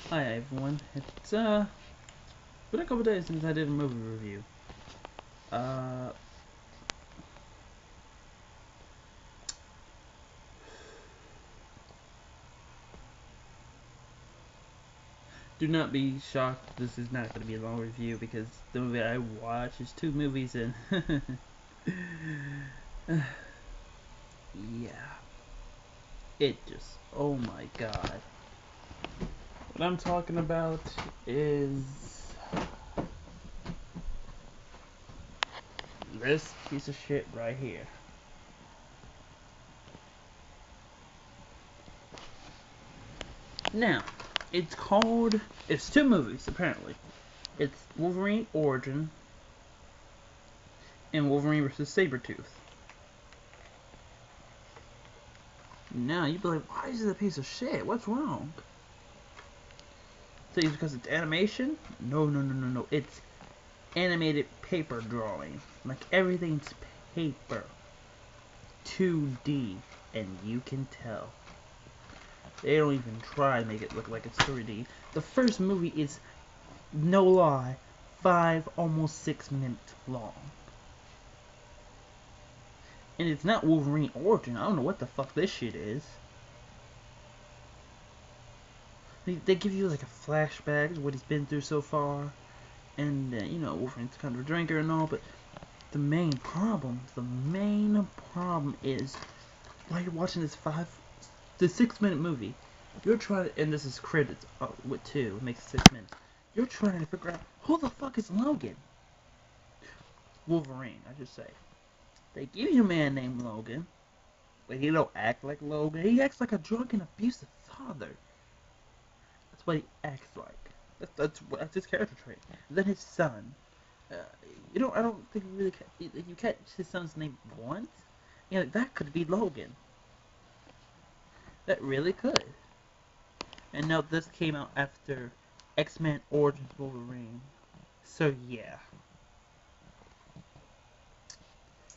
Hi everyone, it's been a couple days since I did a movie review. Uh, do not be shocked, this is not going to be a long review because the movie I watched is two movies and yeah, it just, oh my god. What I'm talking about is this piece of shit right here. Now, it's two movies apparently. It's Wolverine Origin and Wolverine vs. Sabertooth. Now you'd be like, why is it a piece of shit? What's wrong? So it's because it's animation? No, no, no, no, no. It's animated paper drawing. Like everything's paper. 2D. And you can tell. They don't even try to make it look like it's 3D. The first movie is, no lie, 5, almost 6 minutes long. And it's not Wolverine Origin. I don't know what the fuck this shit is. They give you like a flashback of what he's been through so far. And, you know, Wolverine's kind of a drinker and all, but the main problem is, while you're watching this 6 minute movie, you're trying to, and this is credits with 2, it makes it 6 minutes. You're trying to figure out, who the fuck is Logan? Wolverine, I should say. They give you a man named Logan, but he don't act like Logan. He acts like a drunk and abusive father. That's what he acts like. That's his character trait. And then his son. Uh, I don't think you catch his son's name once. You know, that could be Logan. That really could. And now this came out after X-Men Origins Wolverine. So yeah.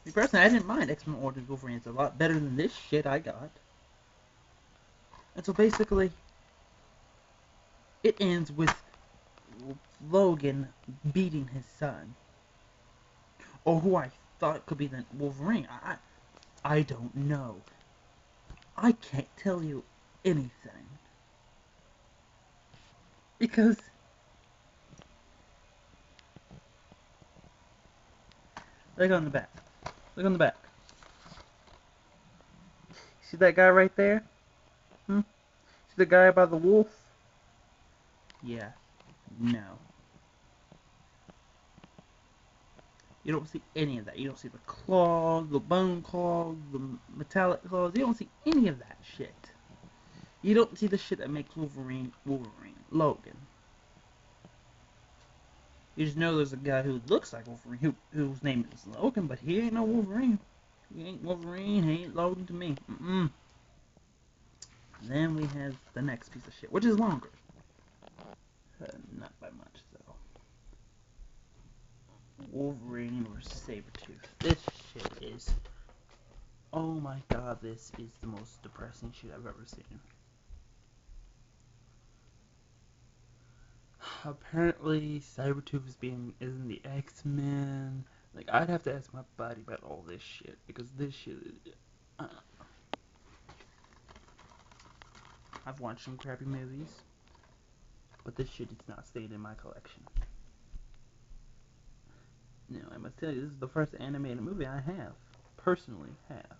Me personally, I didn't mind X-Men Origins Wolverine. It's a lot better than this shit I got. And so basically, it ends with Logan beating his son. Or who I thought could be the Wolverine. I don't know. I can't tell you anything. Because look on the back. Look on the back. See that guy right there? See the guy by the wolf? Yeah. No. You don't see any of that. You don't see the claws, the bone claws, the metallic claws. You don't see any of that shit. You don't see the shit that makes Wolverine, Logan. You just know there's a guy who looks like Wolverine, whose name is Logan, but he ain't no Wolverine. He ain't Wolverine, he ain't Logan to me. Then we have the next piece of shit, which is longer. Not by much, though. Wolverine vs. Sabertooth. This shit is... Oh my god, this is the most depressing shit I've ever seen. Apparently, Sabertooth is in the X-Men. Like, I'd have to ask my buddy about all this shit, because this shit is... I've watched some crappy movies, but this shit is not staying in my collection. Now, I must tell you, this is the first animated movie I personally have.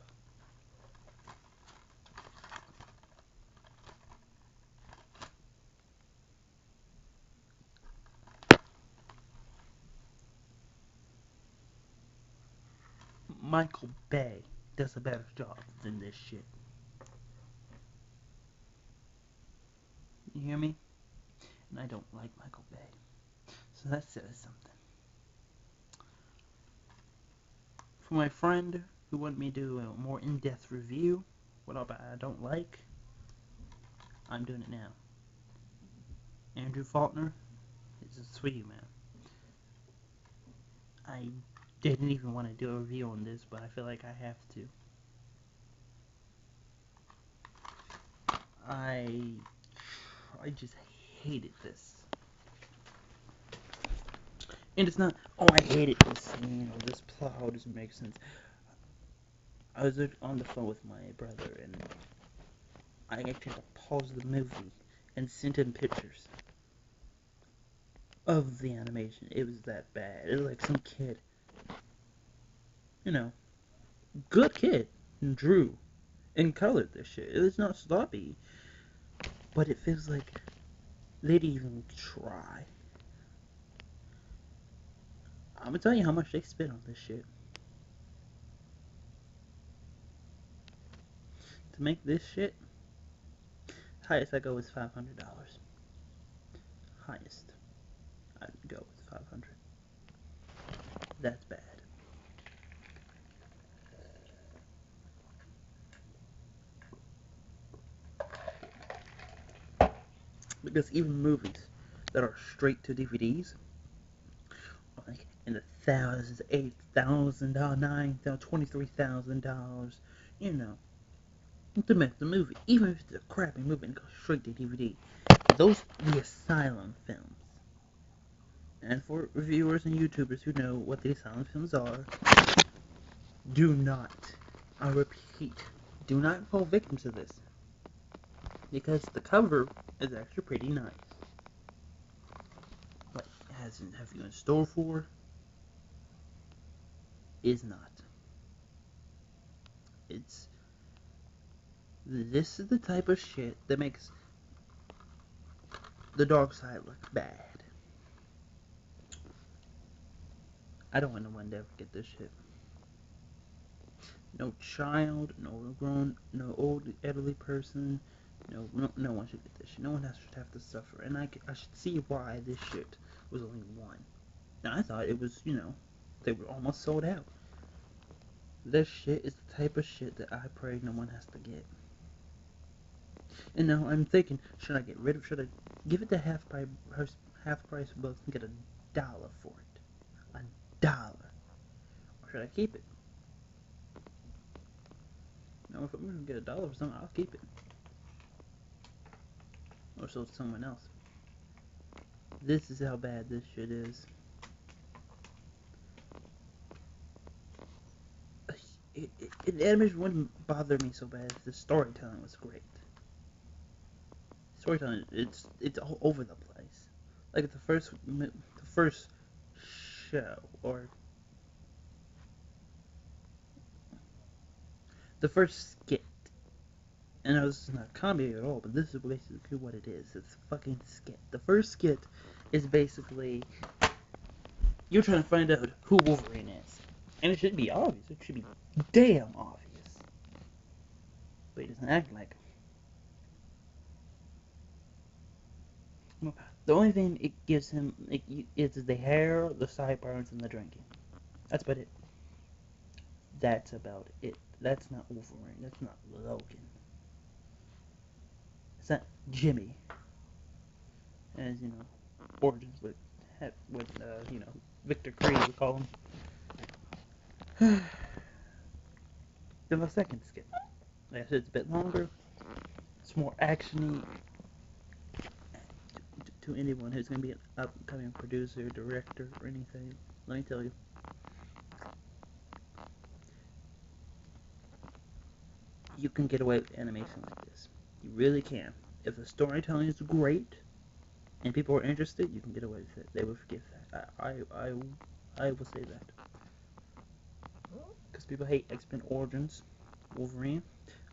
Michael Bay does a better job than this shit. You hear me? And I don't like Michael Bay. So that says something. For my friend who wanted me to do a more in-depth review, what I don't like, I'm doing it now. Andrew Faulkner, it's a sweetie, man. I didn't even want to do a review on this, but I feel like I have to. I just hated this. And it's not, oh, I hated this scene, or this plot doesn't make sense. I was on the phone with my brother, and I actually had to pause the movie and send him pictures of the animation. It was that bad. It was like some kid, you know, good kid, drew and colored this shit. It's not sloppy, but it feels like they didn't even try. I'm gonna tell you how much they spent on this shit. To make this shit, highest I go is $500. Highest I'd go is 500. That's bad. Because even movies that are straight to DVDs, like in the thousands, $8,000, $9,000, $23,000, you know, to make the movie, even if it's a crappy movie and goes straight to DVD. Those are the asylum films. And for reviewers and YouTubers who know what the asylum films are, do not, I repeat, do not fall victim to this. Because the cover is actually pretty nice. What hasn't have you in store for is not. This is the type of shit that makes the dark side look bad. I don't want no one to ever get this shit. No child, no grown, no old elderly person, no one should get this shit. No one should have to suffer. And I should see why this shit was only one. Now I thought it was, they were almost sold out. This shit is the type of shit that I pray no one has to get. And now I'm thinking, should I give it the half price books and get $1 for it? $1. Or should I keep it? No, if I'm gonna get $1 for something, I'll keep it. Or so it's someone else. This is how bad this shit is. The animation wouldn't bother me so bad if the storytelling was great. Storytelling, it's all over the place. Like the first show, or the first skit. And I know this is not comedy at all, but this is basically what it is. It's a fucking skit. The first skit is basically you're trying to find out who Wolverine is. And it should be obvious. It should be damn obvious. But he doesn't act like him. The only thing it gives him is the hair, the sideburns, and the drinking. That's about it. That's about it. That's not Wolverine. That's not Logan. It's not Jimmy. As origins with Victor Creed we call him. Then the second skit. Like I said, it's a bit longer. It's more actiony. To anyone who's going to be an upcoming producer, director, or anything, let me tell you. You can get away with animation like this. You really can. If the storytelling is great and people are interested, you can get away with it. They will forgive that. I will say that. Because people hate X-Men Origins, Wolverine.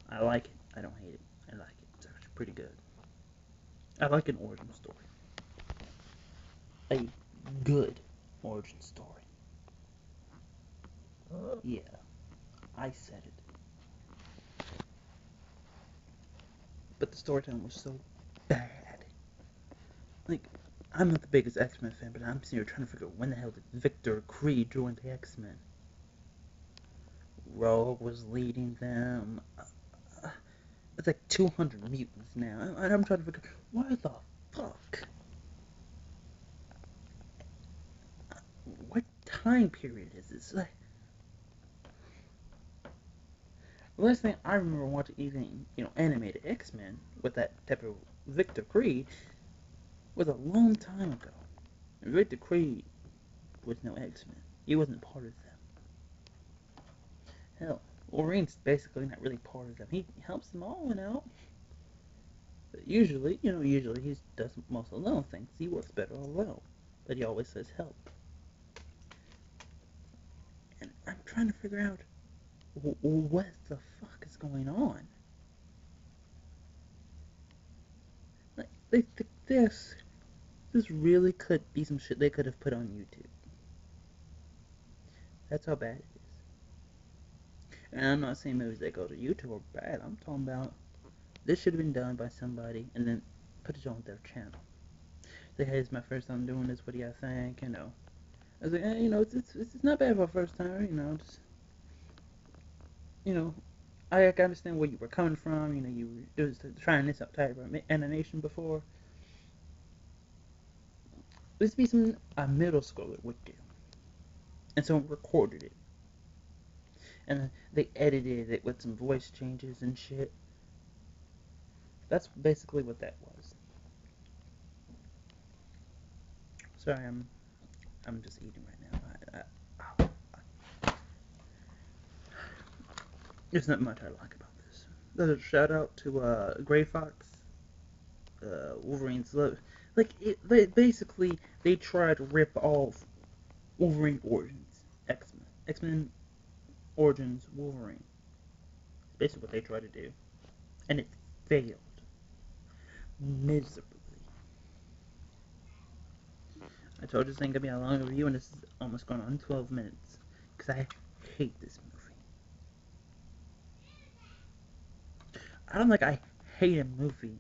I like it. I don't hate it. I like it. It's actually pretty good. I like an origin story. A good origin story. Yeah, I said it. But the storytelling was so bad. Like, I'm not the biggest X-Men fan, but I'm sitting here trying to figure out when the hell did Victor Creed join the X-Men. Rogue was leading them. It's like 200 mutants now. And I'm trying to figure out, why the fuck? What time period is this? Like, the last thing I remember watching anything, animated X-Men with that type of Victor Creed was a long time ago. And Victor Creed was no X-Men. He wasn't part of them. Hell, Wolverine's basically not really part of them. He helps them all out. But usually he does most alone things. He works better alone. But he always says help. And I'm trying to figure out what the fuck is going on. Like, this really could be some shit they could have put on YouTube. That's how bad it is. And I'm not saying movies that go to YouTube are bad. I'm talking about this should have been done by somebody and then put it on their channel. Say, hey, it's my first time doing this. What do you think? I was like, hey, it's not bad for a first time. I understand where you were coming from. You were trying this type of animation before. This be something a middle schooler would do. And someone recorded it. And they edited it with some voice changes and shit. That's basically what that was. Sorry, I'm just eating right now. There's not much I like about this. There's a shout out to Gray Fox, Wolverine's love. They tried to rip off Wolverine Origins, X-Men Origins Wolverine. It's basically what they tried to do, and it failed miserably. I told you this ain't gonna be a long review, and this is almost going on 12 minutes, because I hate this movie. I don't I hate a movie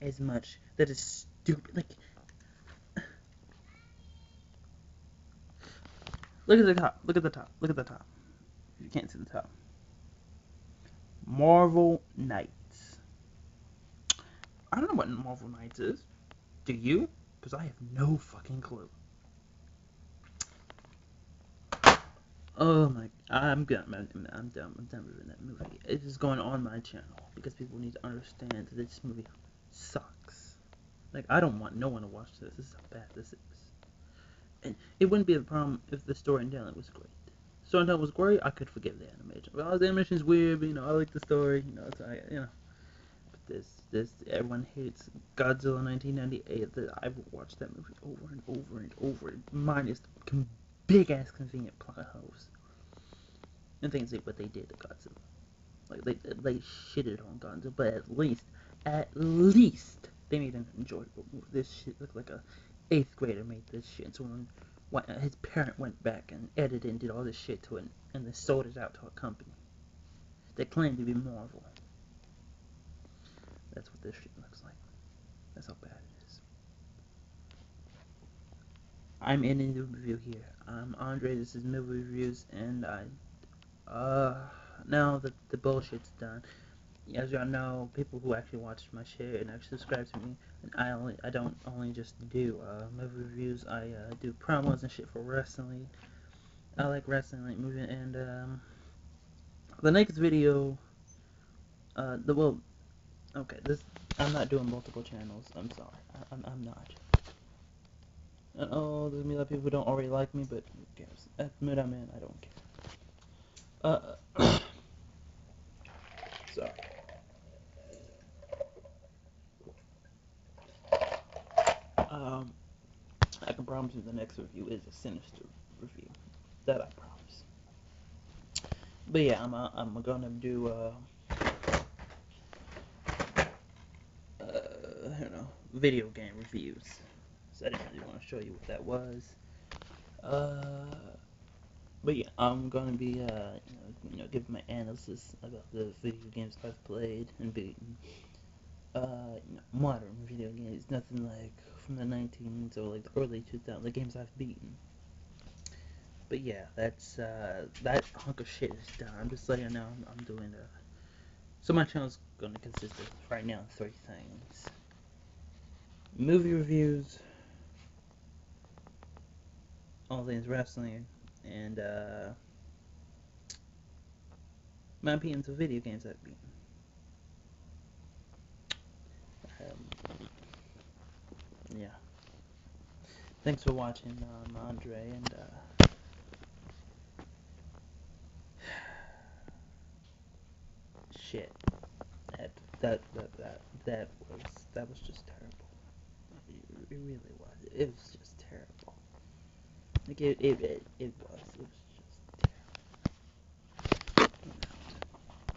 as much that is stupid. Look at the top. Look at the top. Look at the top. You can't see the top. Marvel Knights. I don't know what Marvel Knights is. Do you? Because I have no fucking clue. Oh my! I'm done with that movie. It is going on my channel because people need to understand that this movie sucks. I don't want no one to watch this. This is how bad this is. And it wouldn't be a problem if the storytelling was great. The storytelling was great, I could forgive the animation. Well, the animation is weird, but I like the story. But this everyone hates Godzilla 1998. I will watch that movie over and over and over. Minus big ass convenient plot holes and things like what they did to Godzilla. They shitted on Godzilla, but at least they made an enjoyable movie. This shit looked like a 8th grader made this shit. So his parent went back and edited and did all this shit to it, and then sold it out to a company that claimed to be Marvel. That's what this shit looks like. That's how bad it is. I'm ending the review here. I'm Andre. This is Movie Reviews, and now that the bullshit's done. As y'all know, people who actually watch my shit and actually subscribe to me, and I don't only just do movie reviews. I do promos and shit for wrestling. I like wrestling, like movie, and the next video, I'm not doing multiple channels. I'm sorry, I'm not. And there's gonna be a lot of people who don't already like me, but who cares? Admit I'm in. I don't care. Sorry. I can promise you the next review is a sinister review. That I promise. But yeah, I'm gonna do video game reviews. So I didn't really want to show you what that was. But yeah, I'm gonna be giving my analysis about the video games I've played and beaten. Modern video games, nothing like from the 19s or the early 2000s, the games I've beaten. But yeah, that's that hunk of shit is done. I'm just letting you know I'm doing so my channel's gonna consist of right now 3 things: movie reviews, all things wrestling, and my opinions of video games I've beaten. Thanks for watching, Andre, and shit. That that was just terrible. It really was. It was just terrible. Like it was. It was